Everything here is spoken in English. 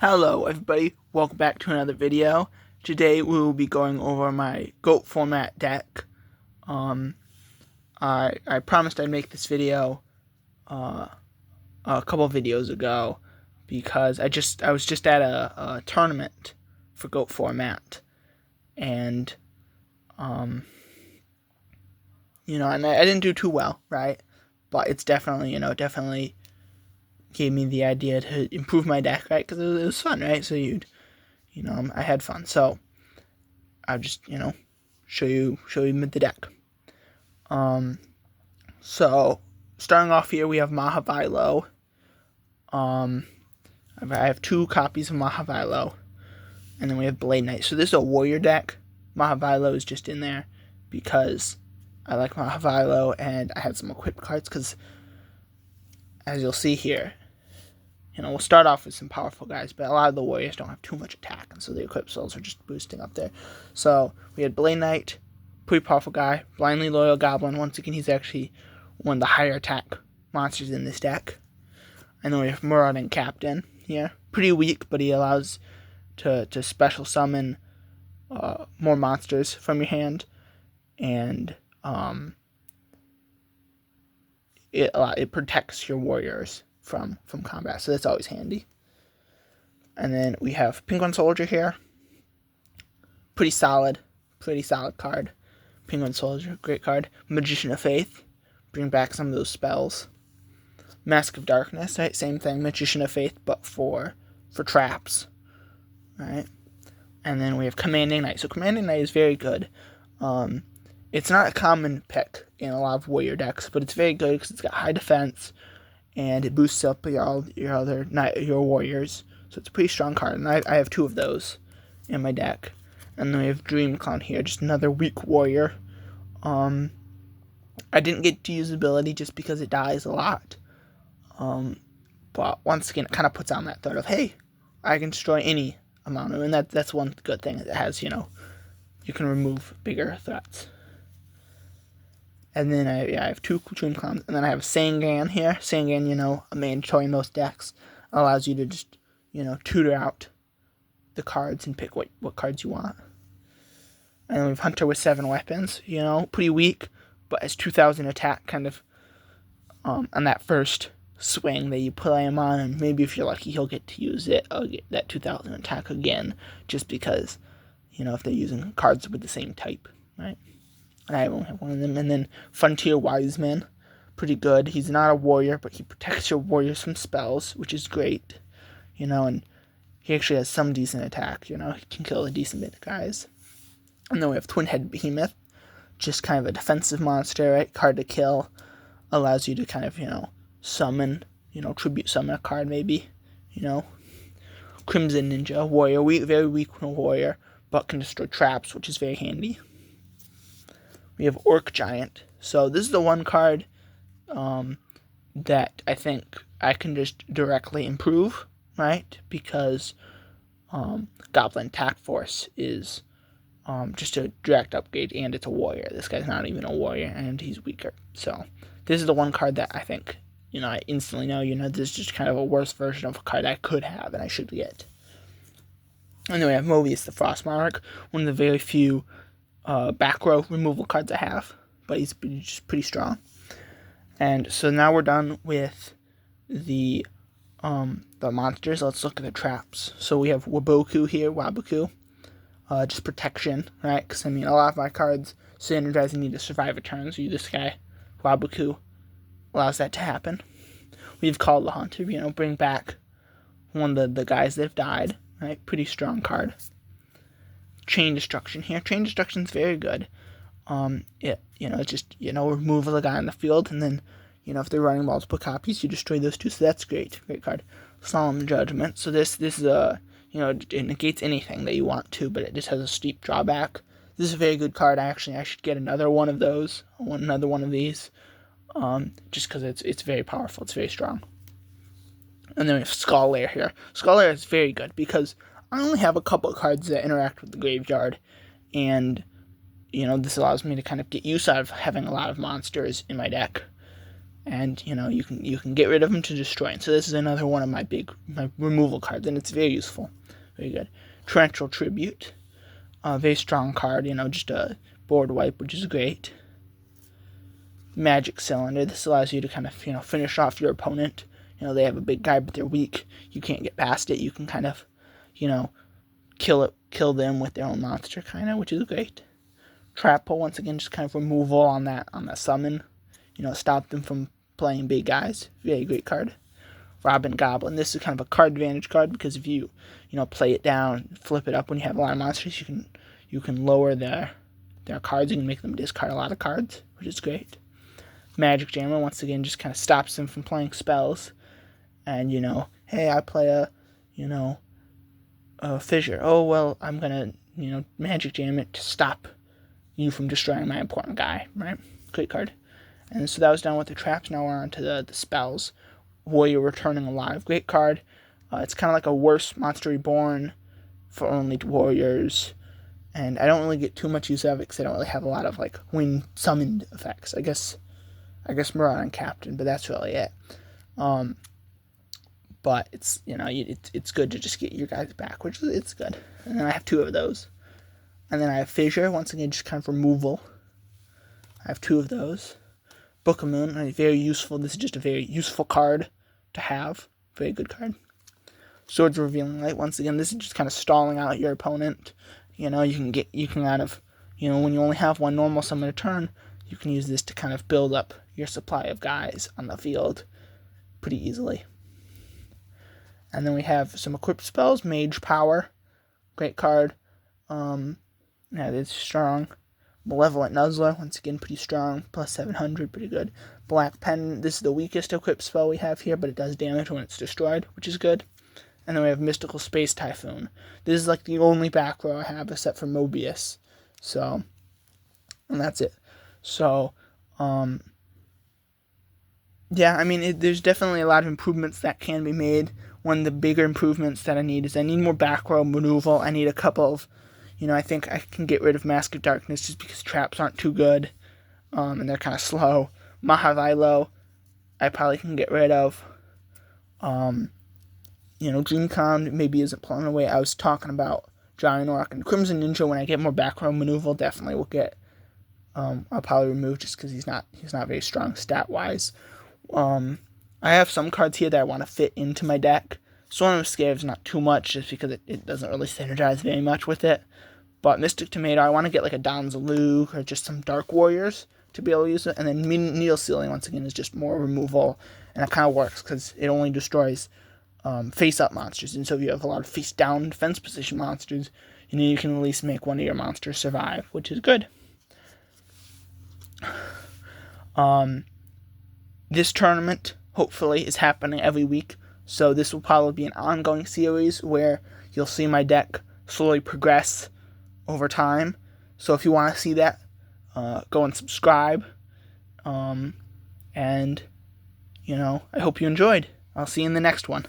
Hello everybody, welcome back to another video. Today we will be going over my GOAT format deck. I promised I'd make this video a couple videos ago because I was just at a tournament for GOAT format, and and I didn't do too well, right? But it's definitely gave me the idea to improve my deck, right? Because it was fun, right? So I had fun. So I'll just, show you the deck. So starting off here, we have Mahavilo. I have 2 copies of Mahavilo, and then we have Blade Knight. So this is a warrior deck. Mahavilo is just in there because I like Mahavilo, and I had some equipped cards because, as you'll see here, we'll start off with some powerful guys, but a lot of the warriors don't have too much attack, and so the equipped souls are just boosting up there. So we had Blade Knight, pretty powerful guy. Blindly Loyal Goblin, once again, he's actually one of the higher attack monsters in this deck. And then we have Marauding Captain here. Pretty weak, but he allows to special summon more monsters from your hand, and it protects your warriors from combat, so that's always handy. And then we have Penguin Soldier here. Pretty solid card. Penguin Soldier, great card. Magician of Faith, bring back some of those spells. Mask of Darkness, right? Same thing, Magician of Faith, but for traps, right? And then we have Commanding Knight. So Commanding Knight is very good. It's not a common pick in a lot of warrior decks, but it's very good because it's got high defense, and it boosts up your warriors. So it's a pretty strong card, and I have 2 of those in my deck. And then we have Dream Clown here, just another weak warrior. I didn't get to use the ability just because it dies a lot. But once again, it kind of puts on that thought of, hey, I can destroy any amount of, and that's one good thing it has. You can remove bigger threats. And then I have 2 Dream Clowns, and then I have Sangan here. Sangan, a mandatory in most decks, allows you to just, tutor out the cards and pick what cards you want. And then we have Hunter with 7 weapons, pretty weak, but has 2,000 attack kind of on that first swing that you play him on, and maybe if you're lucky, he'll get to use that 2,000 attack again, just because, if they're using cards with the same type, right? And I only have 1 of them. And then Frontier Wiseman, pretty good. He's not a warrior, but he protects your warriors from spells, which is great, and he actually has some decent attack, he can kill a decent bit of guys. And then we have Twin-Headed Behemoth, just kind of a defensive monster, right? Card to kill, allows you to kind of, summon, tribute summon a card maybe, Crimson Ninja, warrior, very weak warrior, but can destroy traps, which is very handy. We have Orc Giant. So this is the one card that I think I can just directly improve, right? Because Goblin Attack Force is just a direct upgrade, and it's a warrior. This guy's not even a warrior, and he's weaker. So this is the one card that I think, I instantly know, this is just kind of a worse version of a card I could have and I should get. And then we have Mobius the Frost Monarch, one of the very few back row removal cards I have, but he's just pretty strong. And so now we're done with the monsters. Let's look at the traps. So we have Waboku here, just protection, right? Because, a lot of my cards synergize and need to survive a turn, so this guy, Waboku, allows that to happen. We've called the Hunter, bring back one of the guys that have died, right? Pretty strong card. Chain Destruction here. Chain Destruction's very good. It's just, remove the guy on the field, and then, if they're running multiple copies, you destroy those 2, so that's great. Great card. Solemn Judgment. So this is it negates anything that you want to, but it just has a steep drawback. This is a very good card. I should get another one of those. I want another one of these. Just because it's very powerful. It's very strong. And then we have Skull Lair here. Skull Lair is very good because I only have a couple of cards that interact with the graveyard, and, this allows me to kind of get used out of having a lot of monsters in my deck. and you can get rid of them to destroy. And so this is another one of my removal cards, and it's very useful, very good. Torrential Tribute, very strong card. Just a board wipe, which is great. Magic Cylinder. This allows you to kind of finish off your opponent. They have a big guy, but they're weak. You can't get past it. You can kind of kill them with their own monster, which is great. Trap Pull, once again, just kind of removal on that summon. Stop them from playing big guys. Very great card. Robin Goblin. This is kind of a card advantage card because if you play it down, flip it up when you have a lot of monsters, you can lower their cards. You can make them discard a lot of cards, which is great. Magic Jammer, once again, just kind of stops them from playing spells. And hey, I play a fissure. Oh well, I'm gonna Magic Jam it to stop you from destroying my important guy. Right? Great card. And so that was done with the traps. Now we're on to the spells. Warrior Returning Alive. Great card. It's kind of like a worse Monster Reborn for only warriors. And I don't really get too much use of it because I don't really have a lot of wind summoned effects. I guess Marauding Captain, but that's really it. But it's it's good to just get your guys back, which it's good. And then I have 2 of those. And then I have Fissure, once again, just kind of removal. I have 2 of those. Book of Moon, very useful. This is just a very useful card to have. Very good card. Swords of Revealing Light, once again, this is just kind of stalling out your opponent. You can kind of, when you only have one normal summon a turn, you can use this to kind of build up your supply of guys on the field pretty easily. And then we have some equipped spells. Mage Power, great card. It's strong. Malevolent Nuzzler, once again, pretty strong. Plus 700, pretty good. Black Pen, this is the weakest equipped spell we have here, but it does damage when it's destroyed, which is good. And then we have Mystical Space Typhoon. This is the only back row I have except for Mobius. So, and that's it. So, there's definitely a lot of improvements that can be made. One of the bigger improvements that I need more back row removal. I need a couple of, I think I can get rid of Mask of Darkness just because traps aren't too good, and they're kind of slow. Mahavilo, I probably can get rid of. Dreamcon maybe isn't pulling away. I was talking about Giant Orc and Crimson Ninja. When I get more back row removal, definitely will get. I'll probably remove just because he's not very strong stat wise. I have some cards here that I want to fit into my deck. Storm of Scare is not too much just because it doesn't really synergize very much with it. But Mystic Tomato, I want to get a Don Zalug or just some Dark Warriors to be able to use it. And then Needle Sealing, once again, is just more removal. And it kind of works because it only destroys face-up monsters. And so if you have a lot of face-down defense position monsters, you can at least make one of your monsters survive, which is good. This tournament, hopefully, is happening every week. So this will probably be an ongoing series where you'll see my deck slowly progress over time. So if you want to see that, go and subscribe. And, I hope you enjoyed. I'll see you in the next one.